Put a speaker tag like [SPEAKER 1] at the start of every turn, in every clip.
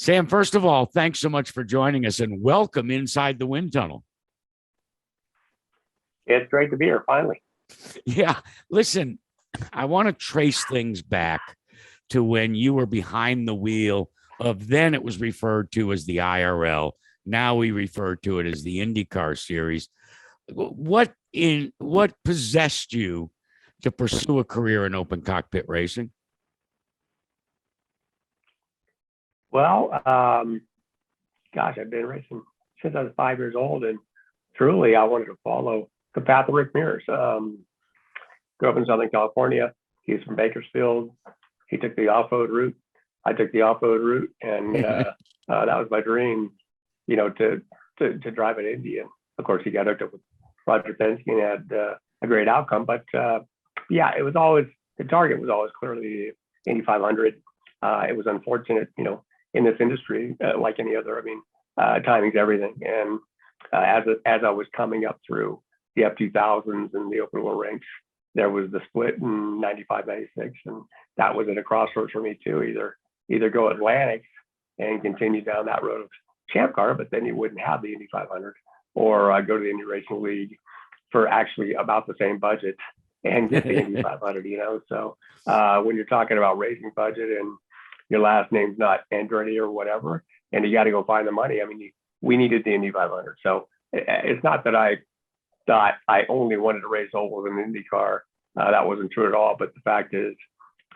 [SPEAKER 1] Sam, first of all, thanks so much for joining us and welcome inside the wind tunnel.
[SPEAKER 2] It's great to be here finally.
[SPEAKER 1] Yeah, listen, I want to trace things back to when you were behind the wheel of then it was referred to as the IRL. Now we refer to it as the IndyCar series. What possessed you to pursue a career in open cockpit racing?
[SPEAKER 2] Well, gosh, I've been racing since I was 5 years old, and truly, I wanted to follow the path of Rick Mears. Grew up in Southern California. He's from Bakersfield. He took the off-road route. I took the off-road route, and that was my dream, to drive an Indy. And of course, he got hooked up with Roger Penske and had a great outcome. But yeah, it was always the target was always clearly Indy 500. It was unfortunate, in this industry, like any other. I mean, timing's everything. And as I was coming up through the F2000s and the open wheel ranks, there was the split in 95, 96. And that was at a crossroads for me too. Either go Atlantic and continue down that road of Champ Car, but then you wouldn't have the Indy 500, or go to the Indy Racing League for actually about the same budget and get the Indy 500, So when you're talking about racing budget and your last name's not Andretti or whatever, and you got to go find the money. I mean, we needed the Indy 500. So it's not that I thought I only wanted to race ovals in an IndyCar. That wasn't true at all. But the fact is,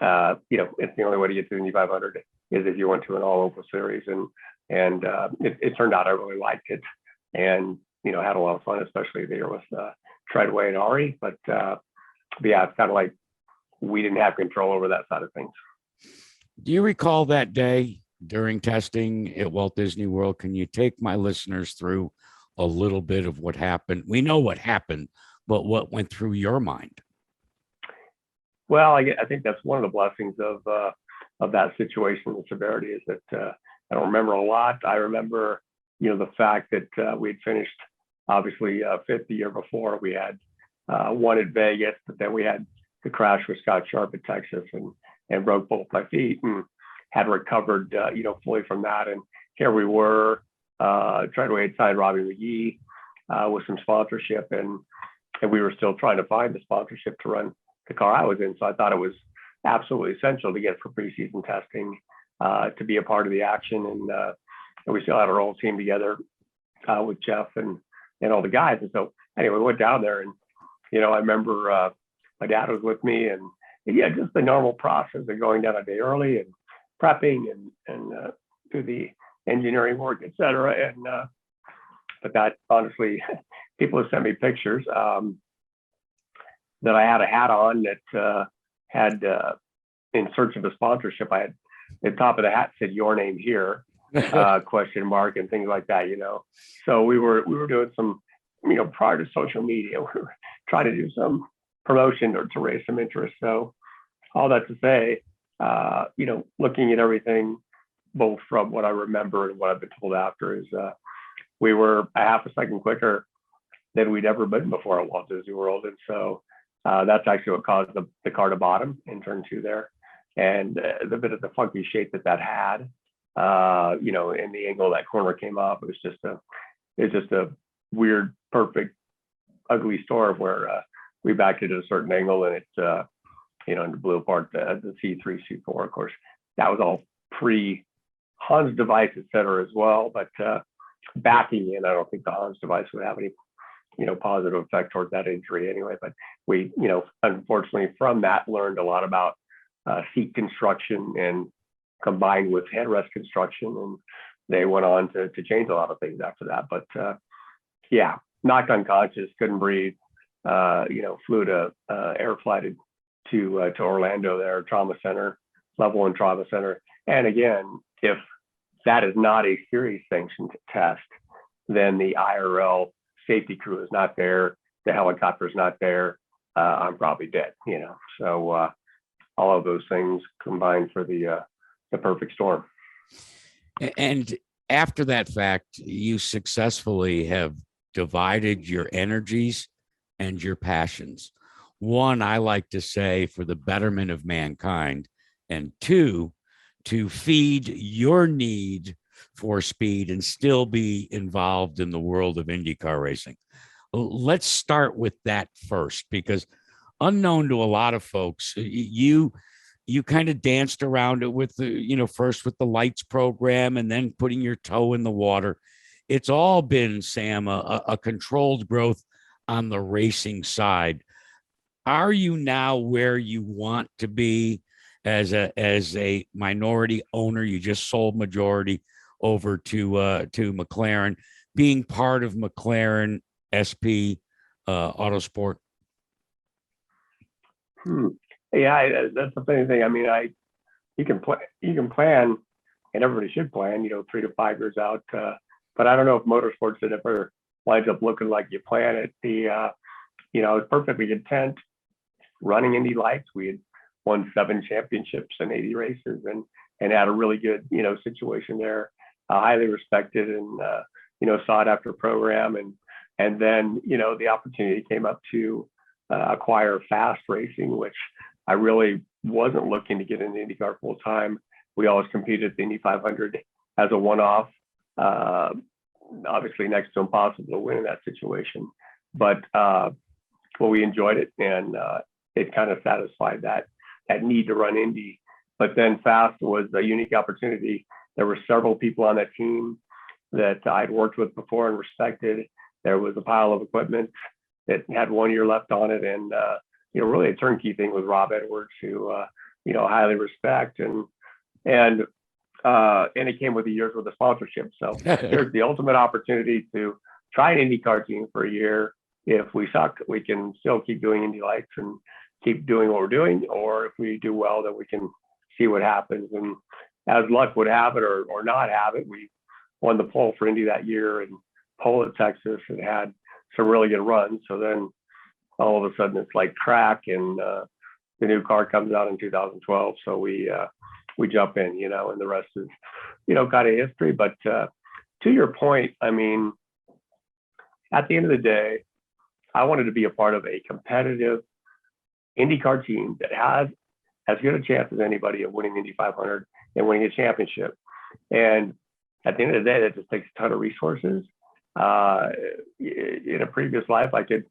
[SPEAKER 2] it's the only way to get to the Indy 500 is if you went to an all oval series. And it turned out I really liked it, and had a lot of fun, especially there with Treadway and Ari. But yeah, it's kind of like we didn't have control over that side of things.
[SPEAKER 1] Do you recall that day during testing at Walt Disney World? Can you take my listeners through a little bit of what happened? We know what happened, but what went through your mind?
[SPEAKER 2] Well, I think that's one of the blessings of that situation, the severity, is that I don't remember a lot. I remember, the fact that we had finished, obviously, fifth the year before. We had one at Vegas, but then we had the crash with Scott Sharp at Texas and broke both my feet and had recovered, fully from that. And here we were, Treadway had signed Robbie McGee with some sponsorship, and we were still trying to find the sponsorship to run the car I was in. So I thought it was absolutely essential to get for preseason testing, to be a part of the action. And we still had our whole team together with Jeff and all the guys. And so anyway, we went down there, and, I remember my dad was with me, and yeah, just the normal process of going down a day early and prepping and do the engineering work, et cetera. And but that, honestly, people have sent me pictures that I had a hat on that had in search of a sponsorship. I had the top of the hat said "Your name here?" question mark, and things like that. So we were doing some, prior to social media, we were trying to do some promotion or to raise some interest. So all that to say, looking at everything, both from what I remember and what I've been told after, is we were a half a second quicker than we'd ever been before at Walt Disney World. And so that's actually what caused the car to bottom in turn two there. And the bit of the funky shape that had, in the angle that corner came off, it was just a weird, perfect, ugly storm where we backed it at a certain angle, and it, and blew apart the C3, C4. Of course, that was all pre Hans device, et cetera, as well. But backing in, I don't think the Hans device would have any, positive effect towards that injury anyway. But we, unfortunately from that learned a lot about seat construction and combined with headrest construction. And they went on to change a lot of things after that. But yeah, knocked unconscious, couldn't breathe, flew to air flighted to Orlando there, trauma center, level 1 trauma center. And again, if that is not a serious sanctioned test, then the IRL safety crew is not there, the helicopter is not there, I'm probably dead, So all of those things combined for the perfect storm.
[SPEAKER 1] And after that fact, you successfully have divided your energies and your passions. One, I like to say, for the betterment of mankind, and two, to feed your need for speed and still be involved in the world of IndyCar racing? Let's start with that first, because unknown to a lot of folks, you kind of danced around it with the, first with the lights program and then putting your toe in the water. It's all been, Sam, a controlled growth on the racing side. Are you now where you want to be as a minority owner? You just sold majority over to McLaren, being part of McLaren SP Autosport.
[SPEAKER 2] Yeah, that's the funny thing. I mean, you can plan, and everybody should plan, 3 to 5 years out. But I don't know if motorsports it ever winds up looking like you plan it. I was perfectly content running Indy Lights. We had won 7 championships and 80 races, and had a really good, situation there, highly respected and sought after program. And then, the opportunity came up to acquire Fast Racing, which I really wasn't looking to get into IndyCar full time. We always competed at the Indy 500 as a one-off. Obviously, next to impossible to win in that situation, but we enjoyed it, and it kind of satisfied that need to run Indy. But then Fast was a unique opportunity. There were several people on that team that I'd worked with before and respected. There was a pile of equipment that had 1 year left on it, and really a turnkey thing with Rob Edwards, who highly respect, and it came with a year's worth of sponsorship. So here's the ultimate opportunity to try an IndyCar team for a year. If we suck, we can still keep doing Indy Lights and keep doing what we're doing, or if we do well, then we can see what happens. And as luck would have it, or not have it, we won the pole for Indy that year, and pole at Texas, and had some really good runs. So then all of a sudden it's like crack, and the new car comes out in 2012. So we jump in, and the rest is, kind of history. But to your point, I mean, at the end of the day, I wanted to be a part of a competitive IndyCar team that has as good a chance as anybody of winning Indy 500 and winning a championship. And at the end of the day, that just takes a ton of resources. In a previous life, I could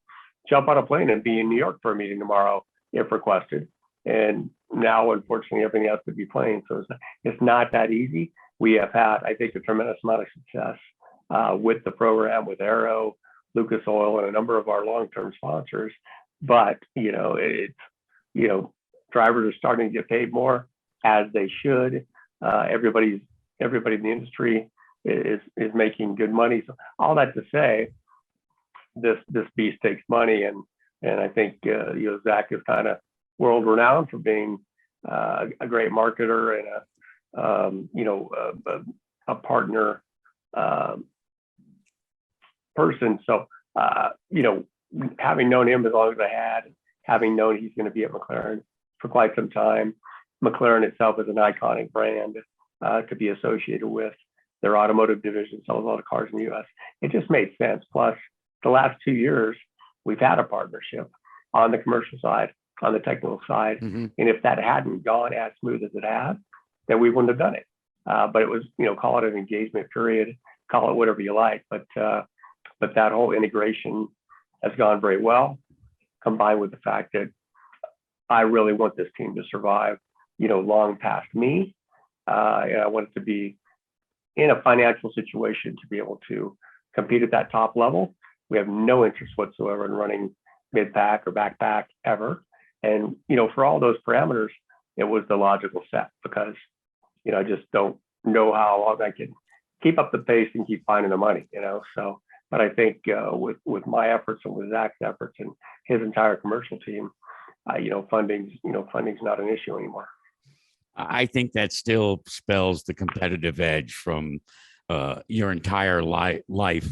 [SPEAKER 2] jump on a plane and be in New York for a meeting tomorrow if requested. And now, unfortunately, everything has to be plane. So it's not that easy. We have had, I think, a tremendous amount of success with the program, with Aero, Lucas Oil, and a number of our long-term sponsors. But, drivers are starting to get paid more, as they should. Everybody in the industry is making good money. So all that to say, this beast takes money, and I think Zach is kind of world renowned for being a great marketer and a partner person. So having known him as long as I had, having known he's going to be at McLaren for quite some time, McLaren itself is an iconic brand to be associated with. Their automotive division sells a lot of cars in the U.S. It just made sense. Plus, the last 2 years, we've had a partnership on the commercial side, on the technical side. Mm-hmm. And if that hadn't gone as smooth as it has, then we wouldn't have done it. But it was, call it an engagement period, call it whatever you like. But that whole integration has gone very well, combined with the fact that I really want this team to survive, long past me. And I want it to be in a financial situation to be able to compete at that top level. We have no interest whatsoever in running mid-pack or backpack ever. And, for all those parameters, it was the logical step, because, I just don't know how long I can keep up the pace and keep finding the money, So, but I think with my efforts and with Zach's efforts and his entire commercial team, funding's not an issue anymore.
[SPEAKER 1] I think that still spells the competitive edge from your entire life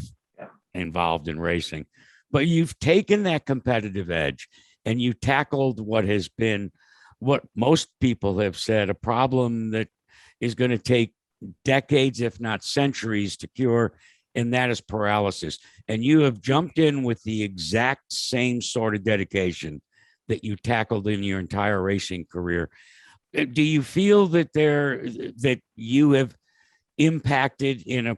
[SPEAKER 1] involved in racing. But you've taken that competitive edge and you tackled what has been, what most people have said, a problem that is going to take decades, if not centuries, to cure, and that is paralysis. And you have jumped in with the exact same sort of dedication that you tackled in your entire racing career. Do you feel that that you have impacted in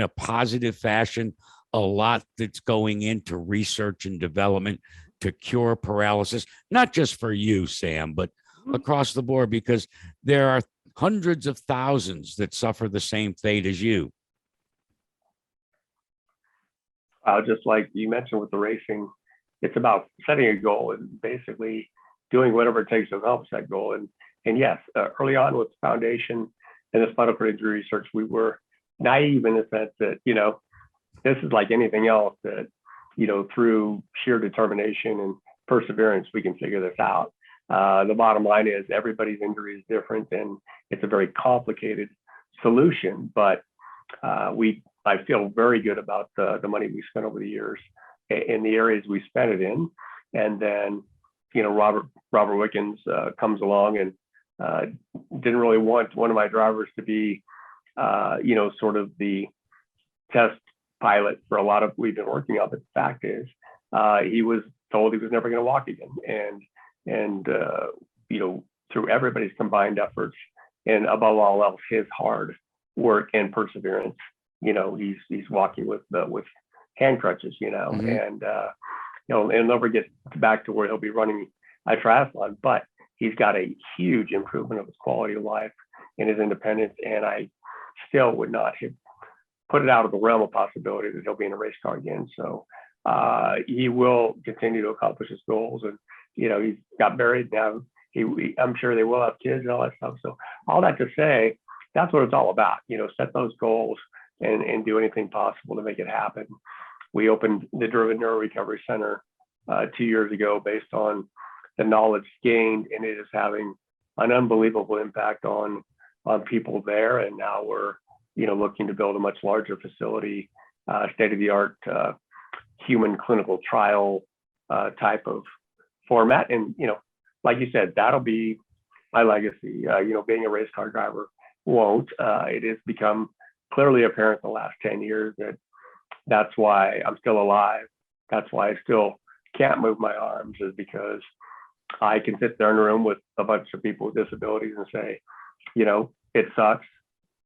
[SPEAKER 1] a positive fashion a lot that's going into research and development to cure paralysis, not just for you, Sam, but across the board, because there are hundreds of thousands that suffer the same fate as you?
[SPEAKER 2] Just like you mentioned with the racing, it's about setting a goal and basically doing whatever it takes to accomplish that goal. And yes, early on with the foundation and the spinal cord injury research, we were naive in the sense that, this is like anything else that, through sheer determination and perseverance, we can figure this out. The bottom line is everybody's injury is different and it's a very complicated solution, but I feel very good about the money we spent over the years in the areas we spent it in. And then, Robert Wickens comes along and didn't really want one of my drivers to be, sort of the test pilot for a lot of we've been working on. But the fact is, he was told he was never going to walk again. And through everybody's combined efforts and above all else, his hard work and perseverance, he's walking with hand crutches,
[SPEAKER 1] Mm-hmm.
[SPEAKER 2] and he'll never get back to where he'll be running a triathlon, but he's got a huge improvement of his quality of life and his independence. And I still would not have put it out of the realm of possibility that he'll be in a race car again. So he will continue to accomplish his goals. And, he's got married now. I'm sure they will have kids and all that stuff. So all that to say, that's what it's all about, set those goals and do anything possible to make it happen. We opened the Driven Neuro Recovery Center 2 years ago based on the knowledge gained, and it is having an unbelievable impact on people there. And now we're, looking to build a much larger facility, state-of-the-art human clinical trial type of format. And, like you said, that'll be my legacy. Being a race car driver won't. It has become clearly apparent in the last 10 years that that's why I'm still alive. That's why I still can't move my arms, is because I can sit there in a room with a bunch of people with disabilities and say, it sucks,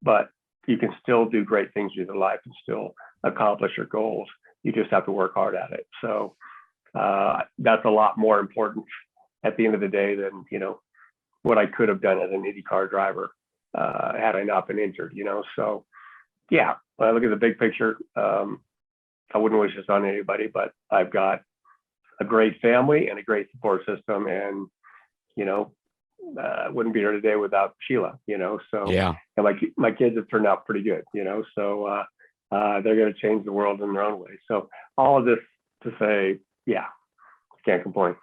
[SPEAKER 2] but you can still do great things with your life and still accomplish your goals. You just have to work hard at it. So that's a lot more important at the end of the day than, what I could have done as an IndyCar driver had I not been injured, So yeah, when I look at the big picture, I wouldn't wish this on anybody, but I've got a great family and a great support system. And, wouldn't be here today without Sheila, so
[SPEAKER 1] Yeah.
[SPEAKER 2] and my kids have turned out pretty good, so they're going to change the world in their own way. So all of this to say, yeah, can't complain.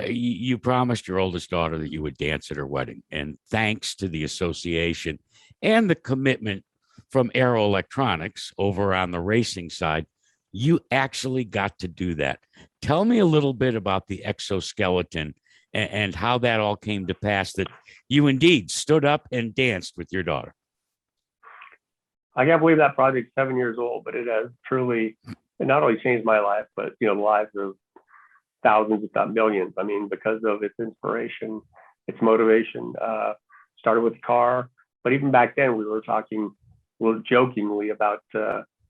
[SPEAKER 1] You promised your oldest daughter that you would dance at her wedding. And thanks to the association and the commitment from Aero Electronics over on the racing side, you actually got to do that. Tell me a little bit about the exoskeleton and how that all came to pass, that you indeed stood up and danced with your daughter.
[SPEAKER 2] I can't believe that project's 7 years old, but it has truly not only changed my life, but the lives of thousands, if not millions. I mean, because of its inspiration, its motivation. Started with the car, but even back then we were talking a little jokingly about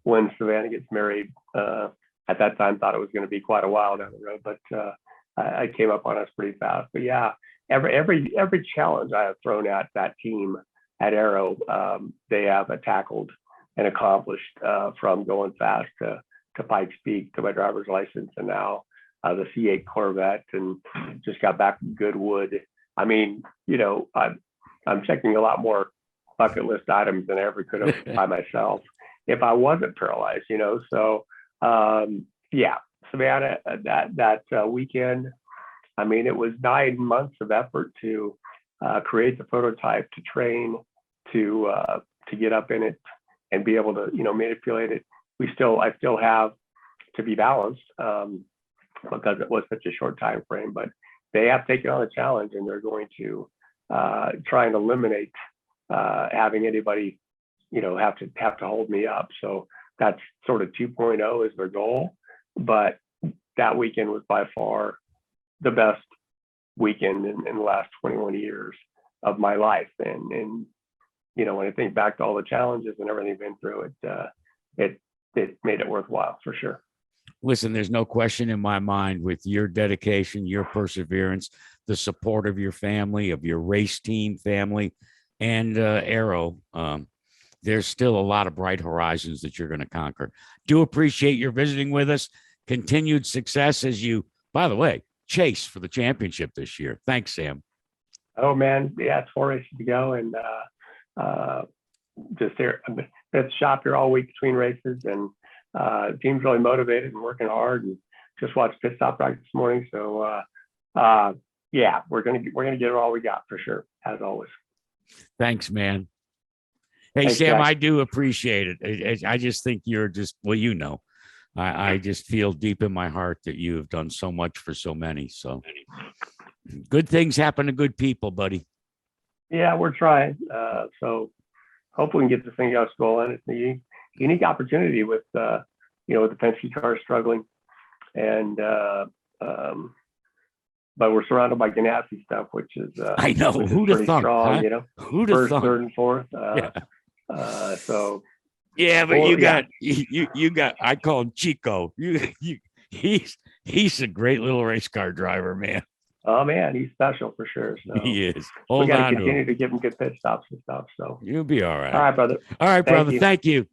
[SPEAKER 2] when Savannah gets married. At that time, thought it was going to be quite a while down the road, but I came up on us pretty fast. But yeah, every challenge I have thrown at that team at Aero, they have tackled and accomplished, from going fast to Pikes Peak to my driver's license, and now the C8 Corvette, and just got back from Goodwood. I mean, I'm checking a lot more bucket list items than I ever could have by myself if I wasn't paralyzed, So yeah, Savannah, that weekend, I mean, it was 9 months of effort to create the prototype, to train, to get up in it and be able to, manipulate it. I still have to be balanced, because it was such a short time frame, but they have taken on a challenge, and they're going to try and eliminate having anybody, have to hold me up. So that's sort of 2.0 is their goal. But that weekend was by far the best weekend in the last 21 years. of my life. And you know, when I think back to all the challenges and everything I've been through, it made it worthwhile for sure.
[SPEAKER 1] Listen, there's no question in my mind with your dedication, your perseverance, the support of your family, of your race team family, and Aero. There's still a lot of bright horizons that you're going to conquer. Do appreciate your visiting with us. Continued success as you, by the way, chase for the championship this year. Thanks, Sam.
[SPEAKER 2] Oh man, yeah, it's 4 races to go, and just here at the shop here all week between races, and team's really motivated and working hard. And just watched pit stop practice this morning, so yeah, we're gonna get it all we got for sure, as always.
[SPEAKER 1] Thanks, man. Hey,
[SPEAKER 2] Thanks,
[SPEAKER 1] Sam,
[SPEAKER 2] Jack.
[SPEAKER 1] I do appreciate it. I just think you're just, well, you know, I just feel deep in my heart that you have done so much for so many. So good things happen to good people, buddy.
[SPEAKER 2] Yeah, we're trying. So hopefully we can get this thing going. It's a unique opportunity with you know, with the Penske cars struggling, and but we're surrounded by Ganassi stuff, which is
[SPEAKER 1] I know, who'd have thunk,
[SPEAKER 2] strong,
[SPEAKER 1] huh?
[SPEAKER 2] you know,
[SPEAKER 1] Who'd have
[SPEAKER 2] first,
[SPEAKER 1] thunk?
[SPEAKER 2] third, and fourth.
[SPEAKER 1] Yeah.
[SPEAKER 2] So
[SPEAKER 1] Yeah, but
[SPEAKER 2] Well,
[SPEAKER 1] you
[SPEAKER 2] yeah.
[SPEAKER 1] got you got. I call him Chico. He's a great little race car driver, man.
[SPEAKER 2] oh man, he's special for sure. So
[SPEAKER 1] He is.
[SPEAKER 2] we
[SPEAKER 1] Hold
[SPEAKER 2] got to
[SPEAKER 1] on to
[SPEAKER 2] continue
[SPEAKER 1] him.
[SPEAKER 2] to give him good pit stops and stuff. So
[SPEAKER 1] You'll be all right.
[SPEAKER 2] all right, brother.
[SPEAKER 1] All right,
[SPEAKER 2] Thank
[SPEAKER 1] brother.
[SPEAKER 2] you.
[SPEAKER 1] Thank you.